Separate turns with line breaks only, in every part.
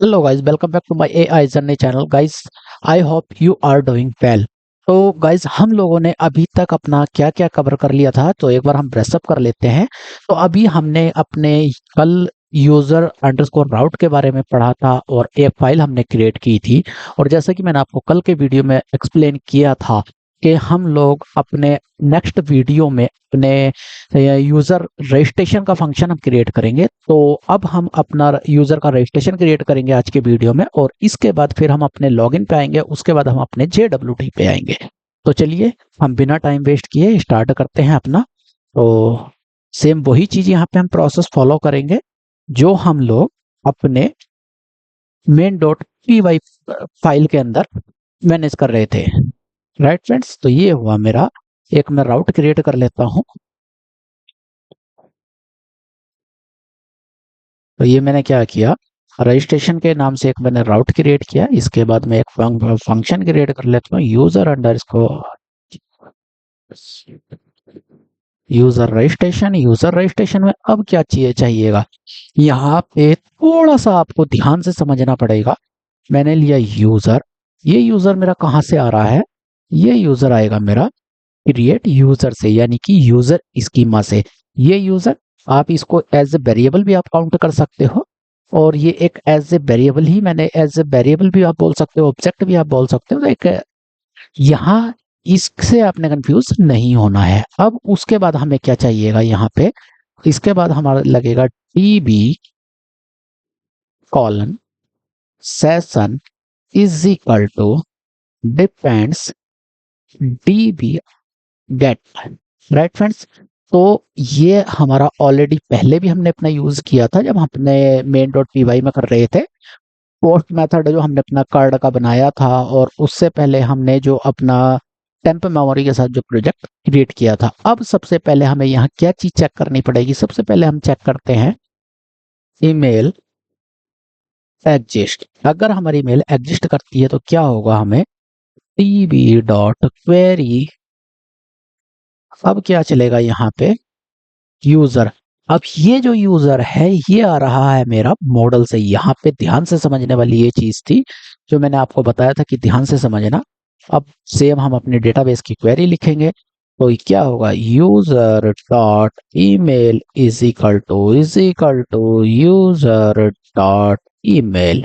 Hello guys, welcome back to my AI Journey channel. Guys, I hope you are doing well. तो guys हम लोगों ने अभी तक अपना क्या क्या कवर कर लिया था, तो एक बार हम ब्रशअप कर लेते हैं। तो अभी हमने अपने कल यूजर अंडरस्कोर राउट के बारे में पढ़ा था और एक फाइल हमने क्रिएट की थी। और जैसे कि मैंने आपको कल के वीडियो में एक्सप्लेन किया था कि हम लोग अपने नेक्स्ट वीडियो में अपने यूजर रजिस्ट्रेशन का फंक्शन हम क्रिएट करेंगे। तो अब हम अपना यूजर का रजिस्ट्रेशन क्रिएट करेंगे आज के वीडियो में, और इसके बाद फिर हम अपने लॉगिन पे आएंगे, उसके बाद हम अपने JWT पे आएंगे। तो चलिए हम बिना टाइम वेस्ट किए स्टार्ट करते हैं अपना। तो सेम वही चीज यहाँ पे हम प्रोसेस फॉलो करेंगे जो हम लोग अपने main.py फाइल के अंदर मैनेज कर रहे थे। राइट फ्रेंड्स, तो ये हुआ मेरा एक, मैं राउट क्रिएट कर लेता हूँ। तो ये मैंने क्या किया, रजिस्ट्रेशन के नाम से एक मैंने राउट क्रिएट किया। इसके बाद मैं एक फंक्शन क्रिएट कर लेता हूँ, यूजर रजिस्ट्रेशन में अब क्या चाहिएगा, यहाँ पे थोड़ा सा आपको ध्यान से समझना पड़ेगा। मैंने लिया यूजर, ये यूजर मेरा कहाँ से आ रहा है, ये यूजर आएगा मेरा क्रिएट यूजर से, यानी कि यूजर स्कीमा से। ये यूजर आप इसको एज ए वेरिएबल भी आप काउंट कर सकते हो, और ये एक एज ए वेरिएबल ही मैंने एज ए वेरिएबल भी आप बोल सकते हो, ऑब्जेक्ट भी आप बोल सकते हो। तो एक यहाँ इससे आपने कंफ्यूज नहीं होना है। अब उसके बाद हमें क्या चाहिएगा यहाँ पे, इसके बाद हमारा लगेगा DB colon session is equal to depends DB get. Right friends, तो ये हमारा ऑलरेडी पहले भी हमने अपना यूज किया था जब हम अपने main.py में कर रहे थे। पोस्ट मेथड जो हमने अपना कार्ड का बनाया था, और उससे पहले हमने जो अपना टेम्प मेमोरी के साथ जो प्रोजेक्ट क्रिएट किया था। अब सबसे पहले हमें यहाँ क्या चीज चेक करनी पड़ेगी, सबसे पहले हम चेक करते हैं ईमेल एग्जिस्ट। अगर हमारी ईमेल एग्जिस्ट करती है तो क्या होगा, हमें db.query, अब क्या चलेगा यहाँ पे यूजर। अब ये जो यूजर है ये आ रहा है मेरा मॉडल से। यहाँ पे ध्यान से समझने वाली ये चीज थी जो मैंने आपको बताया था कि ध्यान से समझना। अब सेम हम अपने डेटाबेस की क्वेरी लिखेंगे, तो ये क्या होगा, user dot email is equal to user dot email.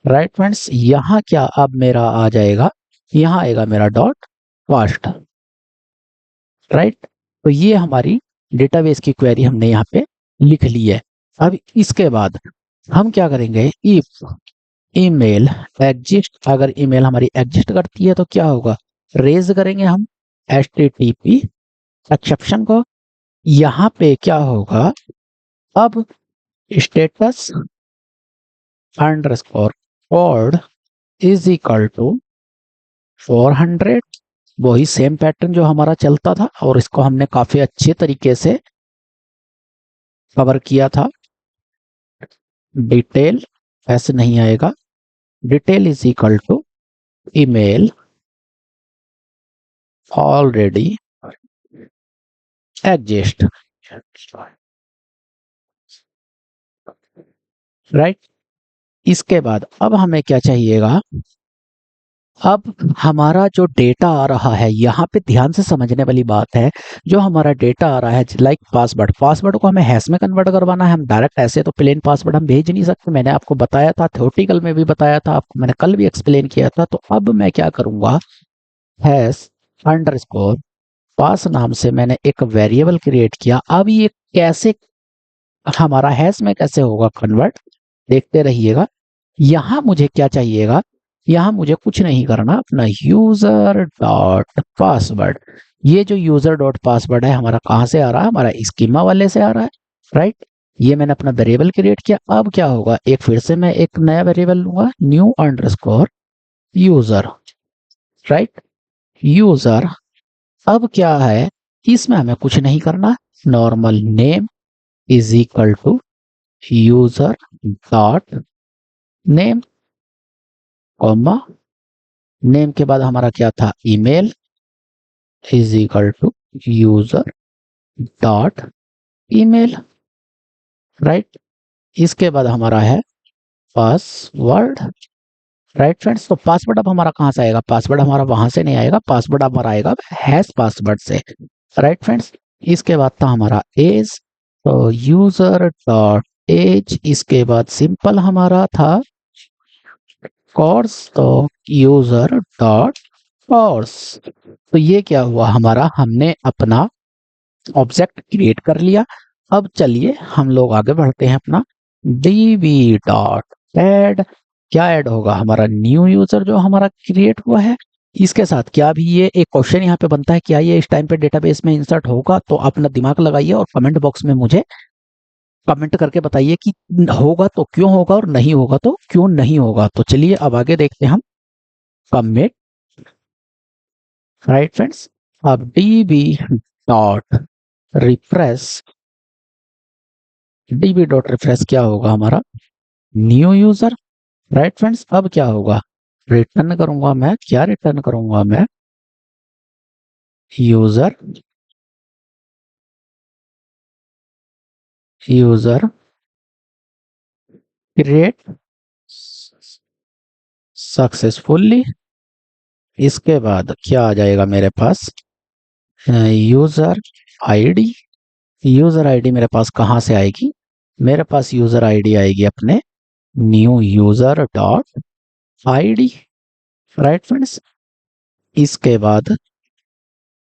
Right friends, यहाँ क्या अब मेरा आ जाएगा, यहाँ आएगा मेरा डॉट पास्ट। राइट, तो ये हमारी डेटाबेस की क्वेरी हमने यहाँ पे लिख ली है। अब इसके बाद हम क्या करेंगे, इफ ईमेल एग्जिस्ट, अगर ईमेल हमारी एग्जिस्ट करती है तो क्या होगा, रेज करेंगे हम HTTP एक्सेप्शन को। यहाँ पे क्या होगा, अब status underscore code is equal to 400, वही सेम पैटर्न जो हमारा चलता था, और इसको हमने काफी अच्छे तरीके से कवर किया था। डिटेल ऐसे नहीं आएगा, detail is equal to email already exist. Right, इसके बाद अब हमें क्या चाहिएगा, अब हमारा जो डेटा आ रहा है, यहाँ पे ध्यान से समझने वाली बात है। जो हमारा डेटा आ रहा है लाइक पासवर्ड, पासवर्ड को हमें हैश में कन्वर्ट करवाना है। हम डायरेक्ट ऐसे तो प्लेन पासवर्ड हम भेज नहीं सकते, मैंने आपको बताया था, थ्योरेटिकल में भी बताया था आपको, मैंने कल भी एक्सप्लेन किया था। तो अब मैं क्या करूंगा, हैश अंडरस्कोर पास नाम से मैंने एक वेरिएबल क्रिएट किया। अब ये कैसे हमारा हैश में कैसे होगा कन्वर्ट, देखते रहिएगा। यहाँ मुझे क्या चाहिएगा, यहाँ मुझे कुछ नहीं करना, अपना यूजर डॉट पासवर्ड, ये जो यूजर डॉट पासवर्ड है हमारा कहाँ से आ रहा है, हमारा स्कीमा वाले से आ रहा है। राइट, ये मैंने अपना वेरिएबल क्रिएट किया। अब क्या होगा, एक फिर से मैं एक नया वेरिएबल लूंगा, new underscore user. Right, user, अब क्या है, इसमें हमें कुछ नहीं करना, normal name is equal to user dot name, comma name के बाद हमारा क्या था, email is equal to user dot email. Right, इसके बाद हमारा है पासवर्ड, राइट फ्रेंड्स। तो पासवर्ड अब हमारा कहाँ से आएगा, पासवर्ड हमारा वहां से नहीं आएगा, पासवर्ड हमारा आएगा हैश पासवर्ड से, राइट फ्रेंड्स। इसके बाद था हमारा एज, तो यूजर डॉट एज, इसके बाद सिंपल हमारा था कोर्स, तो यूजर डॉट कोर्स। तो ये क्या हुआ हमारा, हमने अपना ऑब्जेक्ट क्रिएट कर लिया। अब चलिए हम लोग आगे बढ़ते हैं अपना db डॉट एड, क्या ऐड होगा हमारा न्यू यूजर जो हमारा क्रिएट हुआ है, इसके साथ क्या भी ये एक क्वेश्चन यहाँ पे बनता है, क्या ये इस टाइम पे डेटाबेस में इंसर्ट होगा, तो अपना दिमाग लगाइए और कमेंट बॉक्स में मुझे कमेंट करके बताइए कि होगा तो क्यों होगा और नहीं होगा तो क्यों नहीं होगा। तो चलिए अब आगे देखते हैं हम कमिट, राइट फ्रेंड्स। अब db dot refresh, db dot refresh क्या होगा हमारा न्यू यूजर, राइट फ्रेंड्स। अब क्या होगा, रिटर्न करूंगा मैं, क्या रिटर्न करूंगा मैं, यूजर, यूजर क्रिएट सक्सेसफुली। इसके बाद क्या आ जाएगा मेरे पास, यूजर आईडी, यूजर आईडी मेरे पास कहाँ से आएगी, मेरे पास यूजर आईडी आएगी अपने new user dot ID, right friends. इसके बाद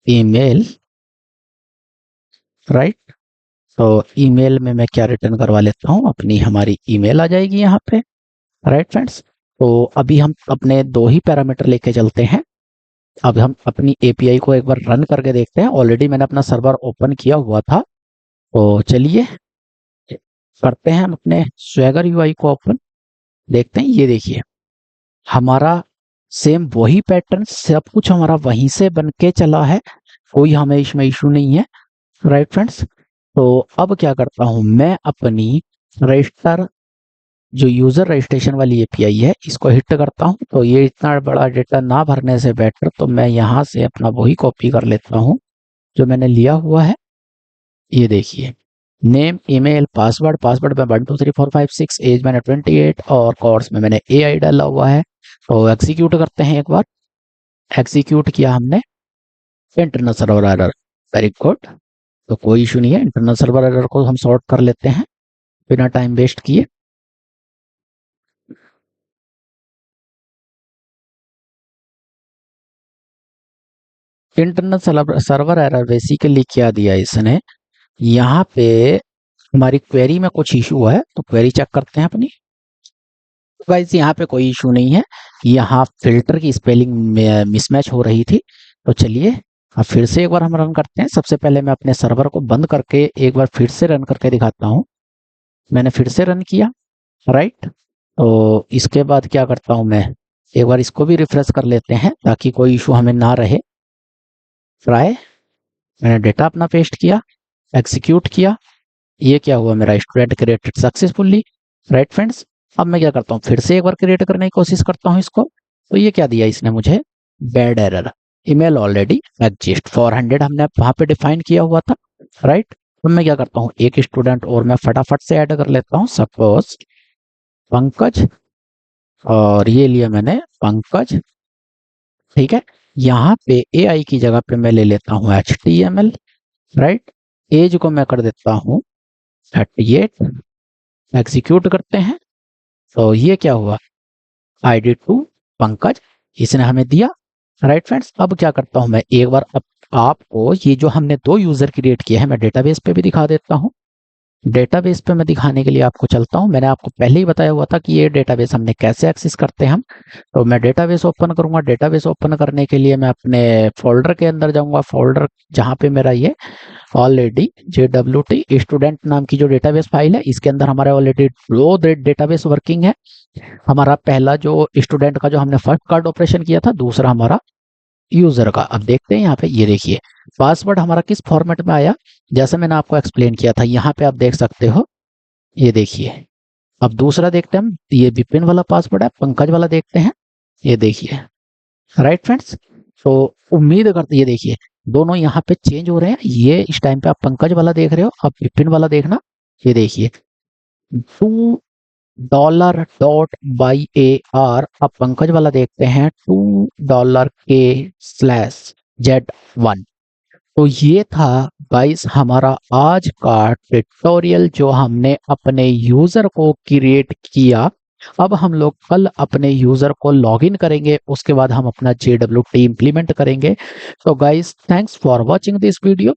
ईमेल, राइट, तो ईमेल में मैं क्या रिटर्न करवा लेता हूँ, अपनी हमारी ईमेल आ जाएगी यहाँ पे, राइट फ्रेंड्स। तो अभी हम अपने दो ही पैरामीटर लेके चलते हैं। अब हम अपनी एपीआई को एक बार रन करके देखते हैं, ऑलरेडी मैंने अपना सर्वर ओपन किया हुआ था, तो चलिए करते हैं हम अपने स्वैगर यूआई को ओपन, देखते हैं। ये देखिए हमारा सेम वही पैटर्न, सब कुछ हमारा वहीं से बन के चला है, कोई हमें इसमें इशू नहीं है, राइट फ्रेंड्स। तो अब क्या करता हूं मैं, अपनी रजिस्टर जो यूजर रजिस्ट्रेशन वाली एपीआई है इसको हिट करता हूं, तो ये इतना बड़ा डेटा ना भरने से बेटर तो मैं यहां से अपना वही कॉपी कर लेता हूं जो मैंने लिया हुआ है। ये देखिए नेम, ईमेल, पासवर्ड, पासवर्ड में 123456, एज मैंने 28 और कोर्स में मैंने एआई डाला हुआ है। तो एग्जीक्यूट करते हैं एक बार, एग्जीक्यूट किया हमने, internal server error, very good, तो कोई इशू नहीं है, इंटरनल सर्वर एरर को हम सॉर्ट कर लेते हैं बिना टाइम वेस्ट किए। इंटरनल सर्वर एरर बेसिकली क्या दिया इसने, यहाँ पे हमारी क्वेरी में कुछ इशू है, तो क्वेरी चेक करते हैं अपनी। गाइस यहाँ पे कोई इशू नहीं है, यहाँ फिल्टर की स्पेलिंग मिसमैच हो रही थी। तो चलिए अब फिर से एक बार हम रन करते हैं। सबसे पहले मैं अपने सर्वर को बंद करके एक बार फिर से रन करके दिखाता हूँ। मैंने फिर से रन किया, राइट, तो इसके बाद क्या करता हूँ मैं, एक बार इसको भी रिफ्रेश कर लेते हैं ताकि कोई इशू हमें ना रहे। ट्राई, मैंने डेटा अपना पेस्ट किया, एग्जीक्यूट किया, ये क्या हुआ मेरा student created successfully, right friends. अब मैं क्या करता हूँ, फिर से एक बार क्रिएट करने की कोशिश करता हूँ इसको, तो ये क्या दिया इसने मुझे, bad error, email already exist 400 हमने वहां पे डिफाइन किया हुआ था, राइट। अब मैं क्या करता हूँ, एक स्टूडेंट और मैं फटाफट से ऐड कर लेता हूँ, सपोज पंकज, और ये लिया मैंने पंकज, ठीक है। यहाँ पे ए आई की जगह पे मैं ले लेता हूँ HTML, राइट। एज को मैं कर देता हूँ 38, एग्जीक्यूट करते हैं, तो ये क्या हुआ, ID2 पंकज, इसने हमें दिया, राइट फ्रेंड्स। अब क्या करता हूं मैं, एक बार अब आपको ये जो हमने दो यूजर क्रिएट किए हैं मैं डेटाबेस पे भी दिखा देता हूं। डेटाबेस पे मैं दिखाने के लिए आपको चलता हूं, मैंने आपको पहले ही बताया हुआ था कि ये डेटाबेस हमने कैसे एक्सेस करते हैं हम। तो मैं डेटाबेस ओपन करूंगा, डेटाबेस ओपन करने के लिए मैं अपने फोल्डर के अंदर जाऊंगा, फोल्डर जहां पे मेरा ये ऑलरेडी JWT स्टूडेंट नाम की जो डेटाबेस फाइल है, इसके अंदर हमारे ऑलरेडी दो डेटाबेस वर्किंग है। हमारा पहला जो स्टूडेंट का जो हमने फर्स्ट कार्ड ऑपरेशन किया था, दूसरा हमारा यूजर का। अब देखते हैं यहाँ पे, ये देखिए पासवर्ड हमारा किस फॉर्मेट में आया, जैसे मैंने आपको एक्सप्लेन किया था, यहाँ पे आप देख सकते हो, ये देखिए। अब दूसरा देखते हैं हम, ये विपिन वाला पासवर्ड है, पंकज वाला देखते हैं, ये देखिए, राइट फ्रेंड्स। तो उम्मीद करते, ये देखिए दोनों यहाँ पे चेंज हो रहे हैं, ये इस टाइम पे आप पंकज वाला देख रहे हो, अब विपिन वाला देखना, ये देखिए $.by.ar। अब पंकज वाला देखते हैं $2K/Z1। तो ये था गाइस हमारा आज का ट्यूटोरियल जो हमने अपने यूजर को क्रिएट किया। अब हम लोग कल अपने यूजर को लॉगिन करेंगे, उसके बाद हम अपना JWT इम्प्लीमेंट करेंगे। तो guys thanks for watching this video.